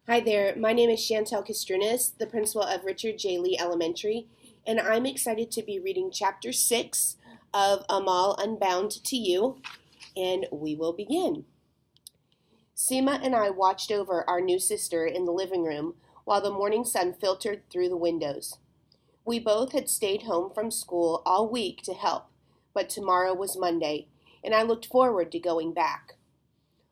Hi there, my name is Chantel Castrunas, the principal of Richard J. Lee Elementary, and I'm excited to be reading Chapter 6 of Amal UnBound to you, and we will begin. Seema and I watched over our new sister in the living room while the morning sun filtered through the windows. We both had stayed home from school all week to help, but tomorrow was Monday, and I looked forward to going back.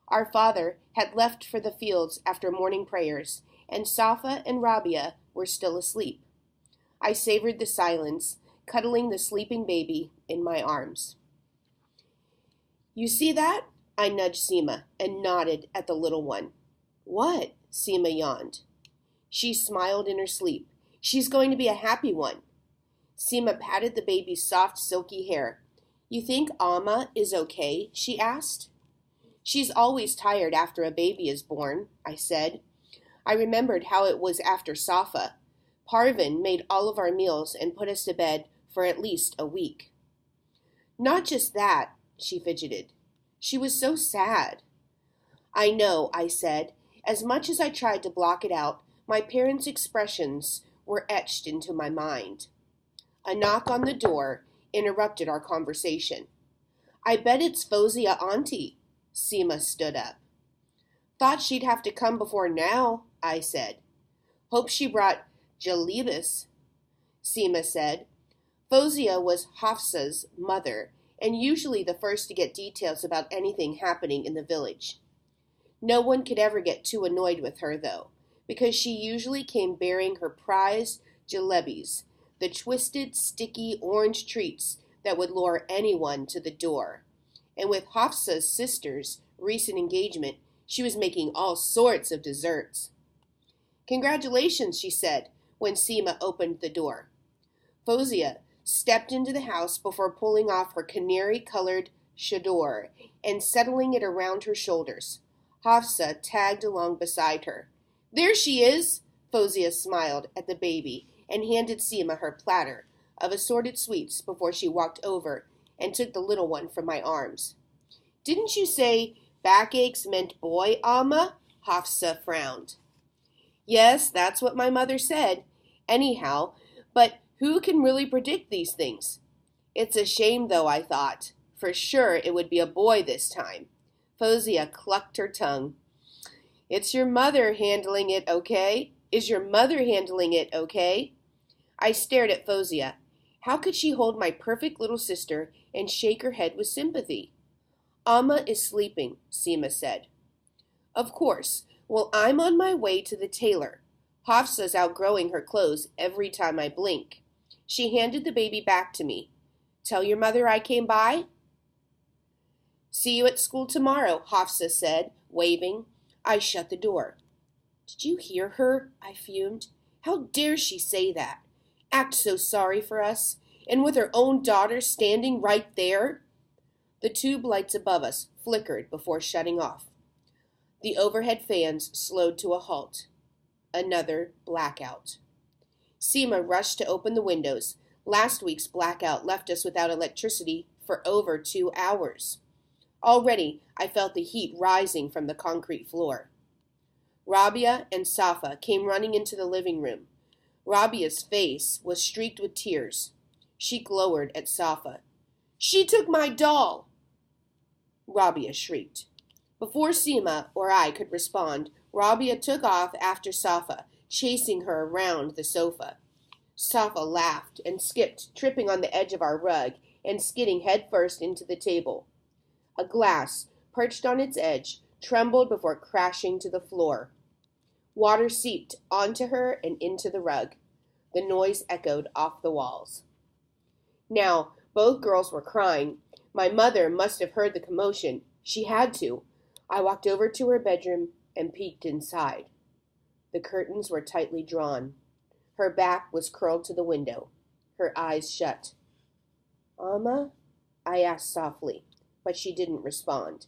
Our father had left for the fields after morning prayers, and Safa and Rabia were still asleep. I savored the silence, cuddling the sleeping baby in my arms. "You see that?" I nudged Seema and nodded at the little one. "What?" Seema yawned. She smiled in her sleep. "She's going to be a happy one." Seema patted the baby's soft, silky hair. "You think Alma is okay?" she asked. "She's always tired after a baby is born," I said. I remembered how it was after Safa. Parvin made all of our meals and put us to bed for at least a week. "Not just that," she fidgeted. "She was so sad." "I know," I said. As much as I tried to block it out, my parents' expressions were etched into my mind. A knock on the door interrupted our conversation. "I bet it's Fozia Auntie." Seema stood up. "Thought she'd have to come before now," I said. "Hope she brought jalebis," Seema said. Fozia was Hafsa's mother, and usually the first to get details about anything happening in the village. No one could ever get too annoyed with her, though, because she usually came bearing her prized jalebis, the twisted, sticky orange treats that would lure anyone to the door. And with Hafsa's sister's recent engagement, she was making all sorts of desserts. "Congratulations," she said when Seema opened the door. Fozia stepped into the house before pulling off her canary-colored chador and settling it around her shoulders. Hafsa tagged along beside her. "There she is!" Fozia smiled at the baby and handed Seema her platter of assorted sweets before she walked over and took the little one from my arms. "Didn't you say backaches meant boy, Alma?" Hafsa frowned. "Yes, that's what my mother said. Anyhow, but who can really predict these things? It's a shame, though, I thought. For sure it would be a boy this time." Fozia clucked her tongue. "It's your mother handling it, okay? Is your mother handling it, okay?" I stared at Fozia. How could she hold my perfect little sister and shake her head with sympathy? "Alma is sleeping," Seema said. "Of course. Well, I'm on my way to the tailor. Hafsa's outgrowing her clothes every time I blink." She handed the baby back to me. "Tell your mother I came by?" "See you at school tomorrow," Hafsa said, waving. I shut the door. "Did you hear her?" I fumed. "How dare she say that? Act so sorry for us, and with her own daughter standing right there." The tube lights above us flickered before shutting off. The overhead fans slowed to a halt. Another blackout. Seema rushed to open the windows. Last week's blackout left us without electricity for over 2 hours. Already I felt the heat rising from the concrete floor. Rabia and Safa came running into the living room. Rabia's face was streaked with tears. She glowered at Safa. "She took my doll!" Rabia shrieked. Before Seema or I could respond, Rabia took off after Safa, chasing her around the sofa. Safa laughed and skipped, tripping on the edge of our rug and skidding headfirst into the table. A glass, perched on its edge, trembled before crashing to the floor. Water seeped onto her and into the rug. The noise echoed off the walls. Now, both girls were crying. My mother must have heard the commotion. She had to. I walked over to her bedroom and peeked inside. The curtains were tightly drawn. Her back was curled to the window, her eyes shut. "Alma?" I asked softly, but she didn't respond.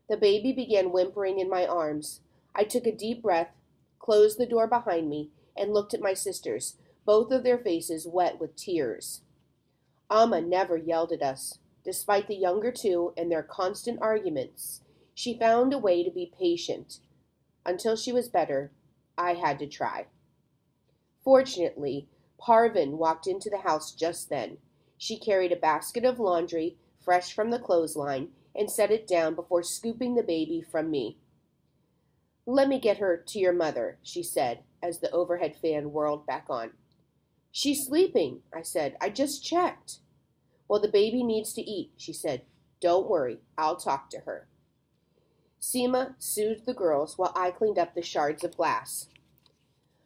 The baby began whimpering in my arms. I took a deep breath, closed the door behind me, and looked at my sisters, both of their faces wet with tears. Alma never yelled at us. Despite the younger two and their constant arguments, she found a way to be patient. Until she was better, I had to try. Fortunately, Parvin walked into the house just then. She carried a basket of laundry, fresh from the clothesline, and set it down before scooping the baby from me. "Let me get her to your mother," she said, as the overhead fan whirled back on. "She's sleeping," I said. "I just checked." "Well, the baby needs to eat," she said. "Don't worry, I'll talk to her." Seema soothed the girls while I cleaned up the shards of glass.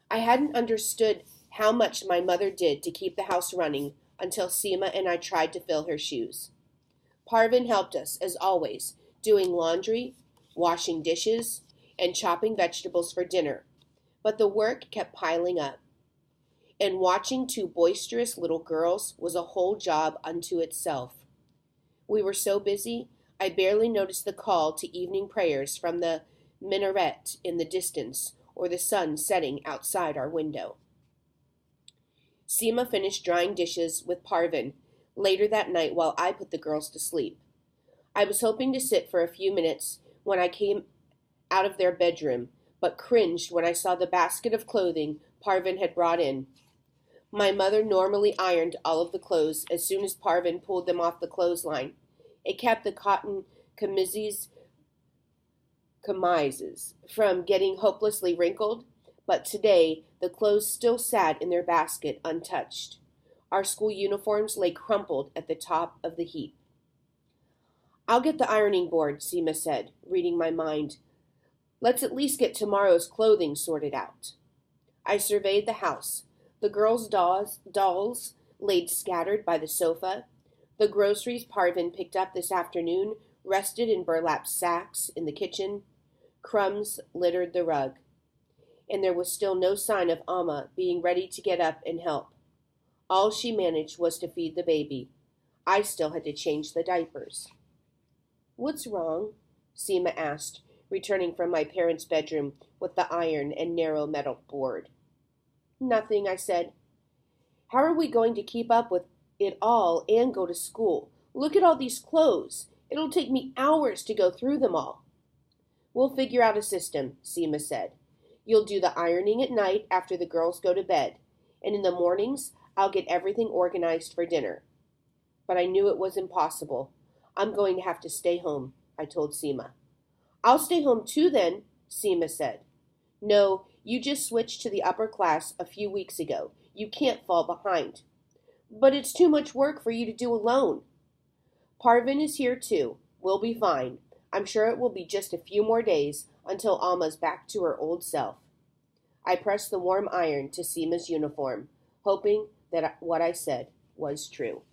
I hadn't understood how much my mother did to keep the house running until Seema and I tried to fill her shoes. Parvin helped us, as always, doing laundry, washing dishes, and chopping vegetables for dinner, but the work kept piling up. And watching two boisterous little girls was a whole job unto itself. We were so busy, I barely noticed the call to evening prayers from the minaret in the distance or the sun setting outside our window. Seema finished drying dishes with Parvin later that night while I put the girls to sleep. I was hoping to sit for a few minutes when I came out of their bedroom, but cringed when I saw the basket of clothing Parvin had brought in. My mother normally ironed all of the clothes as soon as Parvin pulled them off the clothesline. It kept the cotton chemises from getting hopelessly wrinkled, but today the clothes still sat in their basket untouched. Our school uniforms lay crumpled at the top of the heap. "I'll get the ironing board," Seema said, reading my mind. "Let's at least get tomorrow's clothing sorted out." I surveyed the house. The girls' dolls laid scattered by the sofa. The groceries Parvin picked up this afternoon rested in burlap sacks in the kitchen. Crumbs littered the rug. And there was still no sign of Amma being ready to get up and help. All she managed was to feed the baby. I still had to change the diapers. "What's wrong?" Seema asked, returning from my parents' bedroom with the iron and narrow metal board. "Nothing," I said. "How are we going to keep up with it all and go to school? Look at all these clothes. It'll take me hours to go through them all." "We'll figure out a system," Seema said. "You'll do the ironing at night after the girls go to bed, and in the mornings I'll get everything organized for dinner." But I knew it was impossible. "I'm going to have to stay home," I told Seema. "I'll stay home too then," Seema said. "No, you just switched to the upper class a few weeks ago. You can't fall behind." "But it's too much work for you to do alone." "Parvin is here too. We'll be fine. I'm sure it will be just a few more days until Alma's back to her old self." I pressed the warm iron to Seema's uniform, hoping that what I said was true.